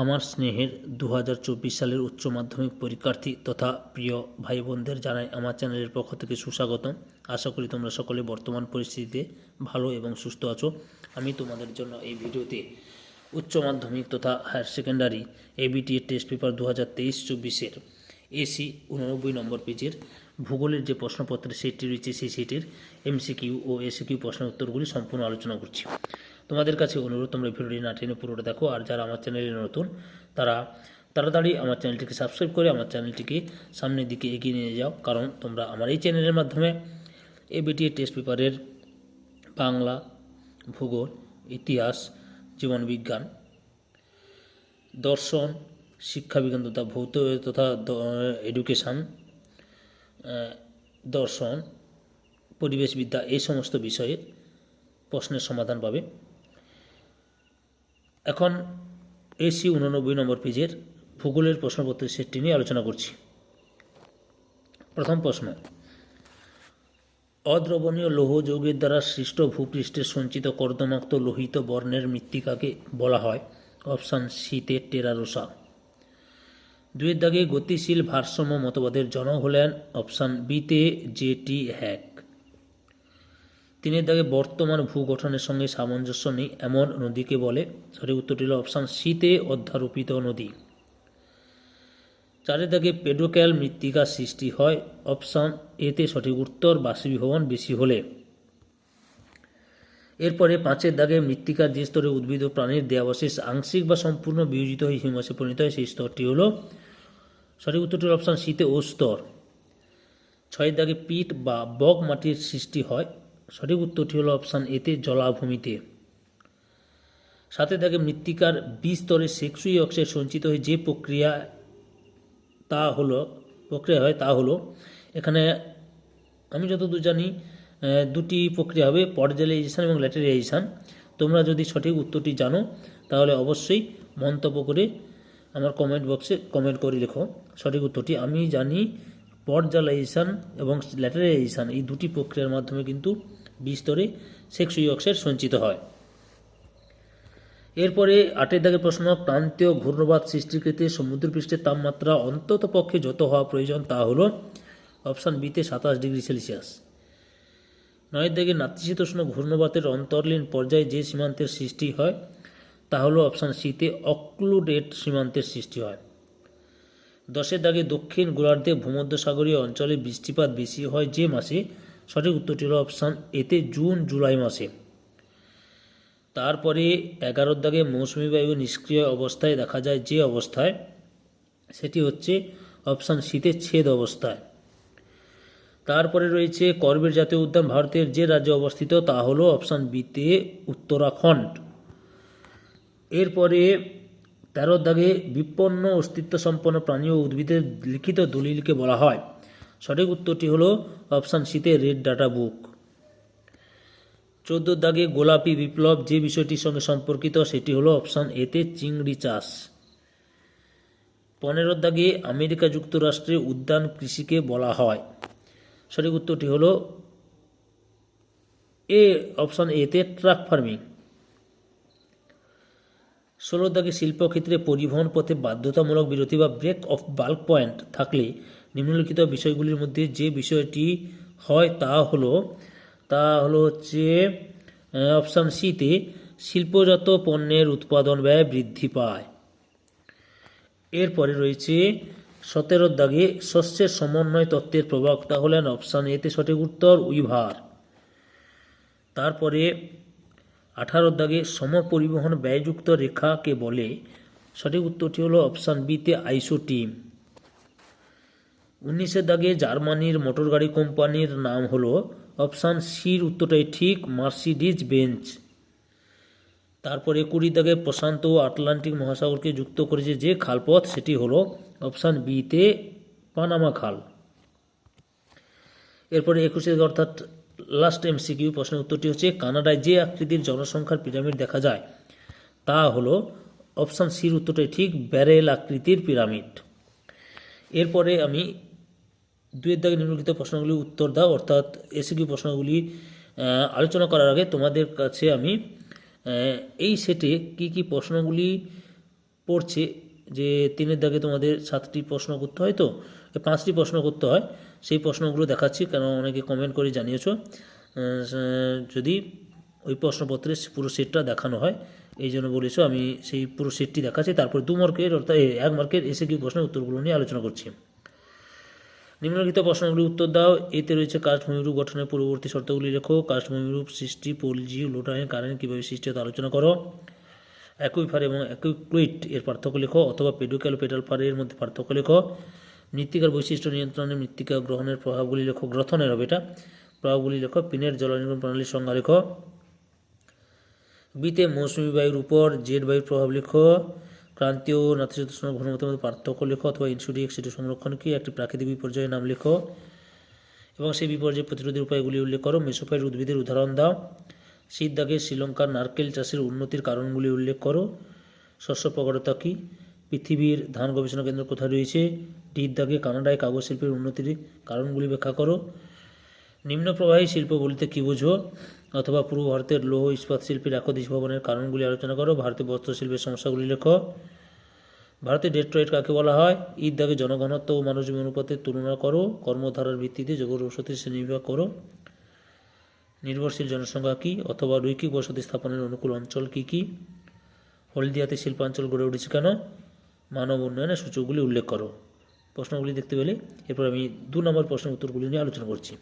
আমার স্নেহের 2024 সালের উচ্চ মাধ্যমিক পরীক্ষার্থী তথা প্রিয় ভাই বোনদের জানাই আমার চ্যানেলের পক্ষ থেকে সুস্বাগতম। আশা করি তোমরা সকলে বর্তমান পরিস্থিতিতে ভালো এবং সুস্থ আছো। আমি তোমাদের জন্য এই ভিডিওতে উচ্চ মাধ্যমিক তথা higher secondary ABT test paper 2023-24-এর এসি 89 নম্বর পেজের ভূগোলের যে প্রশ্নপত্র সেটটি রয়েছে সেই সেটের এমসিকিউ ও এসিকিউ প্রশ্নের উত্তরগুলি সম্পূর্ণ আলোচনা করছি। তোমাদের কাছে অনুরোধ, তোমরা ভিডিওটি না টেনে পুরোটা দেখো, আর যারা আমার চ্যানেলে নতুন তারা তাড়াতাড়ি আমার চ্যানেলটিকে সাবস্ক্রাইব করে আমার চ্যানেলটিকে সামনের দিকে এগিয়ে নিয়ে যাও, কারণ তোমরা আমার এই চ্যানেলের মাধ্যমে এবিটি টেস্ট পেপারের বাংলা, ভূগোল, ইতিহাস, জীবনবিজ্ঞান, দর্শন, শিক্ষাবিজ্ঞান তথা ভৌত তথা এডুকেশান, দর্শন, পরিবেশবিদ্যা, এই সমস্ত বিষয়ে প্রশ্নের সমাধান পাবে। এখন এসি 89 নম্বর পেজের ভূগোলের প্রশ্নপত্রের সেটটি নিয়ে আলোচনা করছি। প্রথম প্রশ্ন, অদ্রবণীয় লৌহ যৌগের দ্বারা সৃষ্ট ভূপৃষ্ঠের সঞ্চিত কর্দমাক্ত লোহিত বর্ণের মৃত্তিকাকে বলা হয়? অপশান সিতে টেরারোসা। দুয়ের দাগে গতিশীল ভারসাম্য মতবাদের জনক হলেন? অপশান বিতে জেটি হ্যাক। তিনের দাগে বর্তমান ভূগঠনের সঙ্গে সামঞ্জস্য নেই এমন নদীকে বলে? সঠিক উত্তরটি হল অপশান সিতে অধ্যারোপিত নদী। চারের দাগে পেডোক্যাল মৃত্তিকা সৃষ্টি হয়? অপশান এতে সঠিক উত্তর বাষ্পীভবন বেশি হলে। এরপরে পাঁচের দাগে মৃত্তিকার যে স্তরে উদ্ভিদ ও প্রাণীর দেহাবশেষ আংশিক বা সম্পূর্ণ বিয়োজিত হয়ে হিউমাসে পরিণত হয় সেই স্তরটি হল? সঠিক উত্তরটি হল অপশান সিতে ও স্তর। ছয়ের দাগে পিট বা বগ মাটির সৃষ্টি হয়? সঠিক উত্তরটি হল অপশান এতে জলাভূমিতে। সাতের দাগে মৃত্তিকার বিস্তরে সেক্সুই অক্সাইড সঞ্চিত হয়ে যে প্রক্রিয়া হয় তা হলো? এখানে আমি যতদূর জানি দুটি প্রক্রিয়া হবে, পর্যালাইজেশন এবং ল্যাটেরাইজেশন। তোমরা যদি সঠিক উত্তরটি জানো তাহলে অবশ্যই মন্তব্য করে আমার কমেন্ট বক্সে কমেন্ট করে লেখো সঠিক উত্তরটি। আমি জানি পর্যালাইজেশন এবং ল্যাটেরাইজেশন এই দুটি প্রক্রিয়ার মাধ্যমে কিন্তু বিস্তরে সেক্সুই অক্সাইড সঞ্চিত হয়। এরপরে আটের দাগের প্রশ্ন, ক্রান্তীয় ঘূর্ণবাত সৃষ্টির ক্ষেত্রে সমুদ্রপৃষ্ঠের তাপমাত্রা অন্তত পক্ষে যত হওয়া প্রয়োজন তা হলো? অপশান বিতে 27 ডিগ্রি সেলসিয়াস। নয়ের দাগে নাতিশীতোষ্ণ ঘূর্ণবাতের অন্তর্লীন পর্যায়ে যে সীমান্তের সৃষ্টি হয় তা হলো? অপশান সিতে অক্লুডেড সীমান্তের সৃষ্টি হয়। 10এর দাগে দক্ষিণ গোলার্ধে ভূমধ্যসাগরীয় অঞ্চলে বৃষ্টিপাত বেশি হয় যে মাসে? সঠিক উত্তরটি হল অপশান এতে জুন জুলাই মাসে। তারপরে 11 দাগে মৌসুমী বায়ু নিষ্ক্রিয় অবস্থায় দেখা যায় যে অবস্থায়? সেটি হচ্ছে অপশান সিতে ছেদ অবস্থায়। তারপরে রয়েছে করবেট জাতীয় উদ্যান ভারতের যে রাজ্যে অবস্থিত তা হলো? অপশান বিতে উত্তরাখণ্ড। এরপরে 13 দাগে বিপন্ন অস্তিত্ব সম্পন্ন প্রাণী ও উদ্ভিদের লিখিত দলিলকে বলা হয়? সঠিক উত্তরটি হলো অপশান সিতে রেড ডাটা বুক। 14 দাগে গোলাপি বিপ্লব যে বিষয়টির সঙ্গে সম্পর্কিত সেটি হলো? অপশান এতে চিংড়ি চাষ। 15 দাগে আমেরিকা যুক্তরাষ্ট্রে উদ্যান কৃষিকে বলা হয়? সঠিক উত্তরটি হলো অপশান এতে ট্রাক ফার্মিং। 16 দাগে শিল্পক্ষেত্রে পরিবহন পথে বাধ্যতামূলক বিরতি বা ব্রেক অফ বাল্ক পয়েন্ট থাকলে নিম্নলিখিত বিষয়গুলির মধ্যে যে বিষয়টি হয় তা হলো হচ্ছে অপশান সিতে শিল্পজাত পণ্যের উৎপাদন ব্যয় বৃদ্ধি পায়। এরপরে রয়েছে 17 দাগে শস্যের সমন্বয় তত্ত্বের প্রবক্তা হলেন? অপশান এতে সঠিক উত্তর উইভার। তারপরে 18 দাগে সমপরিবহন ব্যয়যুক্ত রেখাকে বলে? সঠিক উত্তরটি হলো অপশান বিতে আইসোটিম। 19 দাগে জার্মানির মোটরগাড়ি কোম্পানির নাম হলো? অপশান সির উত্তরটাই ঠিক, মার্সিডিজ বেঞ্জ। তারপরে 20 দাগে প্রশান্ত ও আটলান্টিক মহাসাগরকে যুক্ত করেছে যে খালপথ সেটি হলো? অপশান বিতে পানামা খাল। এরপরে 21 দাগে অর্থাৎ লাস্ট এমসিকিউ প্রশ্নের উত্তরটি হচ্ছে, কানাডায় যে আকৃতির জনসংখ্যার পিরামিড দেখা যায় তা হলো? অপশান সির উত্তরটাই ঠিক, ব্যারেল আকৃতির পিরামিড। এরপরে আমি 2 দাগে নিম্নলিখিত প্রশ্নগুলির উত্তর দাও, অর্থাৎ এসিকিউ প্রশ্নগুলি আলোচনা করার আগে তোমাদের কাছে আমি এই সেটে কি প্রশ্নগুলি পড়ছে যে 3-এর দাগে তোমাদের 7টি প্রশ্ন করতে হয়, তো 5টি প্রশ্ন করতে হয়, সেই প্রশ্নগুলো দেখাচ্ছি কারণ অনেকে কমেন্ট করে জানিয়েছো যদি ওই প্রশ্নপত্রের পুরো সেটটা দেখানো হয়, এই জন্য বলেছো আমি সেই পুরো সেটটি দেখাচ্ছি। তারপর 2 মার্কের অর্থাৎ 1 মার্কের এসএকিউ প্রশ্নের উত্তরগুলো নিয়ে আলোচনা করছি। নিম্নলিখিত প্রশ্নগুলির উত্তর দাও। এতে রয়েছে কাস্টভূমিরূপ গঠনের পূর্ববর্তী শর্তগুলি লেখো। কাস্টভূমিরূপ সৃষ্টি, পলজি, লোডাইন কারেন্ট কীভাবে সৃষ্টি হতে আলোচনা করো। অ্যাকুইফার এবং অ্যাকুইক্লুইট এর পার্থক্য লেখো, অথবা পেডুক্যাল ও পেডালফারের মধ্যে পার্থক্য লেখো। মৃত্তিকার বৈশিষ্ট্য নিয়ন্ত্রণে মৃত্তিকা গ্রহণের প্রভাবগুলি লেখো, গ্রথনের হবে এটা, প্রভাবগুলি লেখো। পিনের জলনির্গমন প্রণালীর সংজ্ঞা লেখো। বিতে মৌসুমী বায়ুর উপর জেট বায়ুর প্রভাব লেখো। ক্রান্তীয় ও নাতিশীতোষ্ণ ঘূর্ণিঝড়ের মধ্যে পার্থক্য লেখো, অথবা ইনসুডি এক্সিডি সংরক্ষণ কি, একটি প্রাকৃতিক বিপর্যয়ের নাম লেখো এবং সেই বিপর্যয় প্রতিরোধের উপায়গুলি উল্লেখ করো। মেসোফাইট উদ্ভিদের উদাহরণ দাও। শীত দাগে শ্রীলঙ্কার নারকেল চাষের উন্নতির কারণগুলি উল্লেখ করো। শস্য প্রকটতা কী। পৃথিবীর ধান গবেষণা কেন্দ্র কোথায় রয়েছে। ডির দাগে কানাডায় কাগজ শিল্পের উন্নতির কারণগুলি ব্যাখ্যা করো। নিম্ন প্রবাহী শিল্প বলতে কী বোঝো, অথবা পূর্ব ভারতের লৌহ ইস্পাত শিল্পের একদিশ ভবনের কারণগুলি আলোচনা করো। ভারতীয় বস্ত্র শিল্পের সমস্যাগুলি লেখো। ভারতে ডেট্রয়েট কাকে বলা হয়। ঈদ দাগে জনঘনত্ব ও মানবজীবন অনুপাতের তুলনা করো। কর্মধারার ভিত্তিতে জনবসতি শ্রেণীবিভাগ করো। নির্ভরশীল জনসংখ্যা কী, অথবা রৈখিক বসতি স্থাপনের অনুকূল অঞ্চল কী কী। হলদিয়াতে শিল্পাঞ্চল গড়ে উঠেছে কেন। মানব উন্নয়নের সূচকগুলি উল্লেখ করো। প্রশ্নগুলি দেখতে পেলে এরপর আমি 2 নম্বর প্রশ্নের উত্তরগুলি নিয়ে আলোচনা করছি।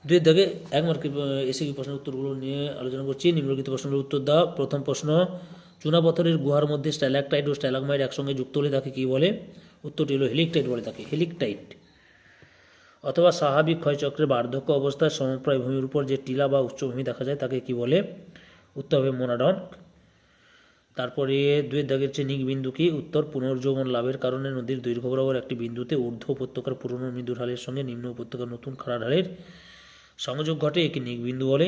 2-এর দাগে 1 মার্কের এসএকিউ প্রশ্নের উত্তরগুলো নিয়ে আলোচনা করছি। নিম্নলিখিত প্রশ্নের উত্তর দাও। প্রথম প্রশ্ন, চুনাপাথরের গুহার মধ্যে স্ট্যালাকটাইট ও স্ট্যালাগমাইট একসঙ্গে যুক্ত হলে তাকে কী বলে। উত্তরটি হলো হেলিকটাইট বলে তাকে, হেলিকটাইট। অথবা স্বাভাবিক ক্ষয়চক্রের বার্ধক্য অবস্থায় সমপ্রায় ভূমির উপর যে টিলা বা উচ্চভূমি দেখা যায় তাকে কী বলে। উত্তর হবে মোনাডন। তারপরে 2-এর দাগের চেয়ে নিক বিন্দু কি। উত্তর পুনর্যৌবন লাভের কারণে নদীর দৈর্ঘ্য বরাবর একটি বিন্দুতে ঊর্ধ্ব উপত্যকার পুরনো মৃদু ঢালের সঙ্গে নিম্ন উপত্যকার নতুন খাড়া ঢালের সংযোগ ঘটে, একে নিক বিন্দু বলে।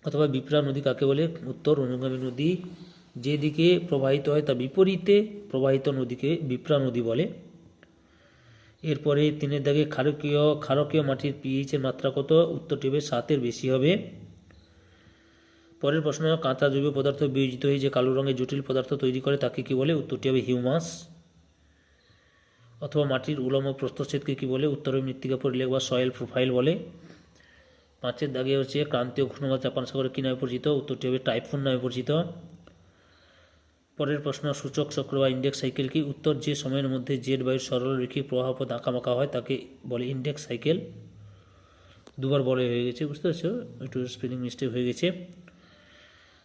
অথবা বিপ্রা নদী কাকে বলে। উত্তর অনুগামী নদী যেদিকে প্রবাহিত হয় তা বিপরীতে প্রবাহিত নদীকে বিপ্রা নদী বলে। এরপরে 3-এর দাগে ক্ষারকীয় মাটির পিএইচের মাত্রা কত। উত্তরটি হবে 7-এর বেশি হবে। পরের প্রশ্ন, কাঁচা জৈব পদার্থ বিয়োজিত হয়ে যে কালো রঙের জটিল পদার্থ তৈরি করে তাকে কী বলে। উত্তরটি হবে হিউমাস। অথবা মাটির উলম্ব প্রস্থচ্ছেদকে কী বলে। উত্তর হবে মৃত্তিকা পরিলেখ বা সয়েল প্রোফাইল বলে। 5-এর দাগে হচ্ছে ক্রান্তীয় ঘূর্ণিঝড় জাপান সাগরে কী নামে পরিচিত। উত্তরটি হবে টাইফুন নামে পরিচিত। পরের প্রশ্ন, সূচক চক্র বা ইন্ডেক্স সাইকেল কি। উত্তর যে সময়ের মধ্যে জেট বায়ুর সরল রৈখিক প্রবাহ পথ আঁকাবাঁকা হয় তাকে বলে ইন্ডেক্স সাইকেল। 2বার বলে হয়ে গেছে, বুঝতে পারছো, একটু স্পেলিং মিস্টেক হয়ে গেছে।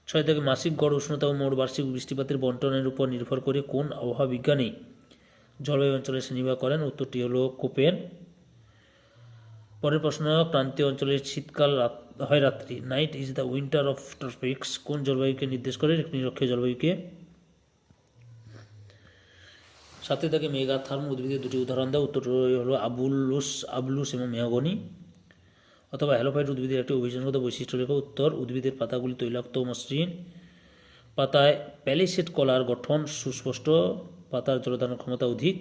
6 দাগে মাসিক গড় উষ্ণতা ও মোট বার্ষিক বৃষ্টিপাতের বন্টনের উপর নির্ভর করে কোন আবহাওয়া বিজ্ঞানী জলবায়ু অঞ্চলের শ্রেণীবিভাগ করেন। উত্তরটি হলো কোপেন। পরের প্রশ্ন, ক্রান্তীয় অঞ্চলের শীতকাল হয় রাত্রি। Night is the winter of ট্রপিক্স কোন জলবায়ুকে নির্দেশ করে। নিরক্ষীয় জলবায়ুকে। 7 দাগে মেগাথার্ম উদ্ভিদের 2টি উদাহরণ দাও। উত্তর হলো আবলুস এবং মেহগনি। অথবা হ্যালোফাইট উদ্ভিদের একটি অভিযোজনগত বৈশিষ্ট্য লেখো। উত্তর উদ্ভিদের পাতাগুলি তৈলাক্ত ও মসৃণ। পাতায় প্যালিসেড কলার গঠন সুস্পষ্ট। পাতার জলধারণ ক্ষমতা অধিক।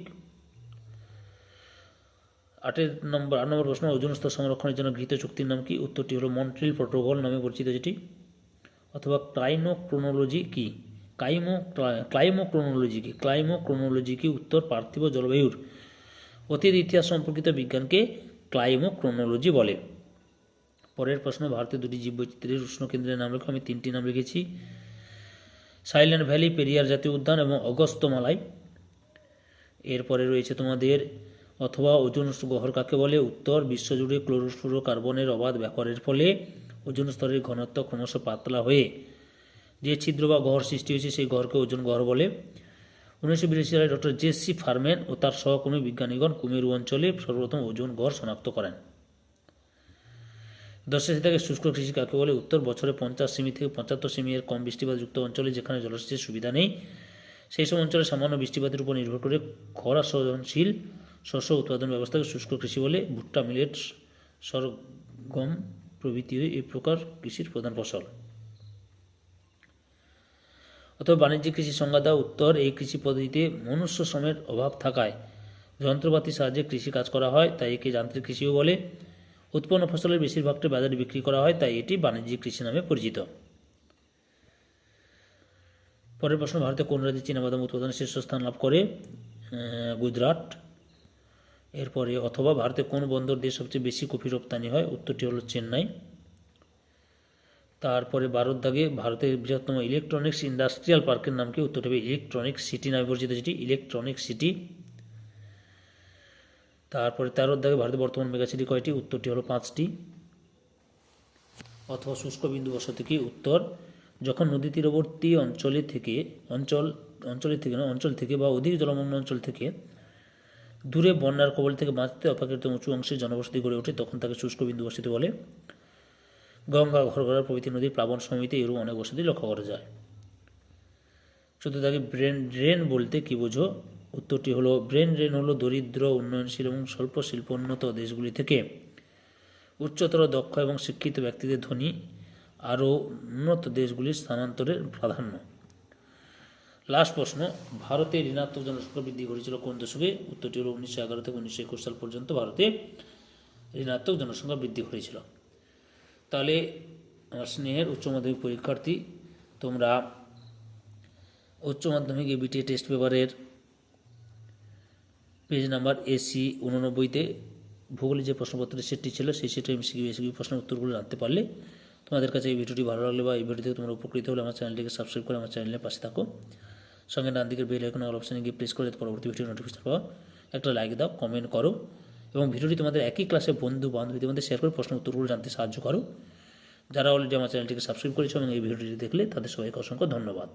8 নম্বর প্রশ্ন, ওজোন স্তর সংরক্ষণের জন্য গৃহীত চুক্তির নাম কি। উত্তরটি হলো মন্ট্রিল প্রোটোকল নামে পরিচিত যেটি। অথবা ক্লাইমোক্রোনোলজি কি। ক্লাইমোক্রোনোলজি কি। উত্তর পার্থিব জলবায়ুর অতীত ইতিহাস সম্পর্কিত বিজ্ঞানকে ক্লাইমোক্রোনোলজি বলে। পরের প্রশ্ন, ভারতের 2টি জীববৈচিত্র্যের উষ্ণ কেন্দ্রের নাম লেখো। আমি 3টি নাম লিখেছি, সাইলেন্ট ভ্যালি, পেরিয়ার জাতীয় উদ্যান এবং অগস্ত্যমালাই। এরপরে রয়েছে তোমাদের অথবা ওজোন গহ্বর কাকে বলে। উত্তর বিশ্বজুড়ে ক্লোরোফ্লোরোকার্বনের অবাধ ব্যবহারের ফলে ওজোন স্তরের ঘনত্ব ক্রমশ পাতলা হয়ে যে ছিদ্র বা গহ্বর সৃষ্টি হয়েছে সেই গহ্বরকে ওজোন গহ্বর বলে। 1982 সালে ডক্টর জেসি ফারম্যান ও তার সহকর্মী বিজ্ঞানীগণ কুমেরু অঞ্চলে সর্বপ্রথম ওজোন গহ্বর শনাক্ত করেন। 10 থেকে শুষ্ক কৃষি কাকে বলে। উত্তর বছরে 50 সেমি থেকে 75 সেমি এর কম বৃষ্টিপাতযুক্ত অঞ্চলে যেখানে জলসেচের সুবিধা নেই সেই সব অঞ্চলে সামান্য বৃষ্টিপাতের উপর নির্ভর করে খরা সহনশীল শস্য উৎপাদন ব্যবস্থাকে শুষ্ক কৃষি বলে। ভুট্টা, মিলেট, সরগম প্রভৃতি এই প্রকার কৃষির প্রধান ফসল। অথবা বাণিজ্যিক কৃষির সংজ্ঞা দাও। উত্তর এই কৃষি পদ্ধতিতে মনুষ্য শ্রমের অভাব থাকায় যন্ত্রপাতির সাহায্যে কৃষি কাজ করা হয় তাই একে যান্ত্রিক কৃষিও বলে। উৎপন্ন ফসলের বেশিরভাগটা বাজারে বিক্রি করা হয় তাই এটি বাণিজ্যিক কৃষি নামে পরিচিত। পরের প্রশ্ন, ভারতে কোন রাজ্যে চীনাবাদাম উৎপাদনে শীর্ষস্থান লাভ করে? গুজরাট। এরপরে অথবা ভারতে কোন বন্দর দিয়ে সবচেয়ে বেশি কফি রপ্তানি হয়? উত্তরটি হলো চেন্নাই। তারপরে 12 দাগে ভারতের বৃহত্তম ইলেকট্রনিক্স ইন্ডাস্ট্রিয়াল পার্কের নাম কি? উত্তরটি হবে ইলেকট্রনিক সিটি নামে পরিচিত, যেটি ইলেকট্রনিক সিটি। তারপরে 13 দাগে ভারতের বর্তমান মেগাসিটি কয়টি? উত্তরটি হলো 5টি। অথবা শুষ্ক বিন্দু বসতি কি? উত্তর, যখন নদী তীরবর্তী অঞ্চল থেকে বা অধিক জলমগ্ন অঞ্চল থেকে দূরে বন্যার কবল থেকে বাঁচতে অপেক্ষাকৃত উঁচু অংশে জনবসতি গড়ে ওঠে, তখন তাকে শুষ্ক বিন্দু বসতি বলে। গঙ্গা, ঘরঘরা প্রভৃতি নদীর প্লাবন সমিতি এরূপ অনেক বসতি লক্ষ্য করা যায়। 14 দাগে ব্রেন ড্রেন বলতে কি বোঝো? উত্তরটি হলো, ব্রেন ড্রেন হলো দরিদ্র, উন্নয়নশীল এবং স্বল্প শিল্পোন্নত দেশগুলি থেকে উচ্চতর, দক্ষ এবং শিক্ষিত ব্যক্তিদের ধনী আরও উন্নত দেশগুলির স্থানান্তরের প্রাধান্য। লাস্ট প্রশ্ন, ভারতে ঋণাত্মক জনসংখ্যা বৃদ্ধি ঘটেছিল কোন দশকে? উত্তরটি হলো 1911 থেকে 1921 সাল পর্যন্ত ভারতে ঋণাত্মক জনসংখ্যা বৃদ্ধি ঘটেছিল। তাহলে আমার স্নেহের উচ্চ মাধ্যমিক পরীক্ষার্থী, তোমরা উচ্চ মাধ্যমিক এবিটিএ টেস্ট পেপারের পেজ নাম্বার AC 89-তে ভূগোলে যে প্রশ্নপত্রের সেটটি ছিল সেই সেটে এমসিকিউ প্রশ্নের উত্তরগুলো জানতে পারলে তোমাদের কাছে এই ভিডিওটি ভালো লাগলে বা এই ভিডিও থেকে তোমরা উপকৃত হলে আমার চ্যানেলটিকে সাবস্ক্রাইব করে আমার চ্যানেলের পাশে থাকো। সঙ্গে ডান দিকের বেল আইকন অল অপশানে গিয়ে প্রেস করে যাতে পরবর্তী ভিডিও নোটিফিকেশন পাওয়া। একটা লাইক দাও, কমেন্ট করো এবং ভিডিওটি তোমাদের একই ক্লাসে বন্ধু বান্ধবীদের মধ্যে শেয়ার করে প্রশ্নের উত্তরগুলো জানতে সাহায্য করো। যারা অলরেডি আমার চ্যানেলটিকে সাবস্ক্রাইব করেছো এবং এই ভিডিওটি দেখলে তাদের সবাইকে অসংখ্য ধন্যবাদ।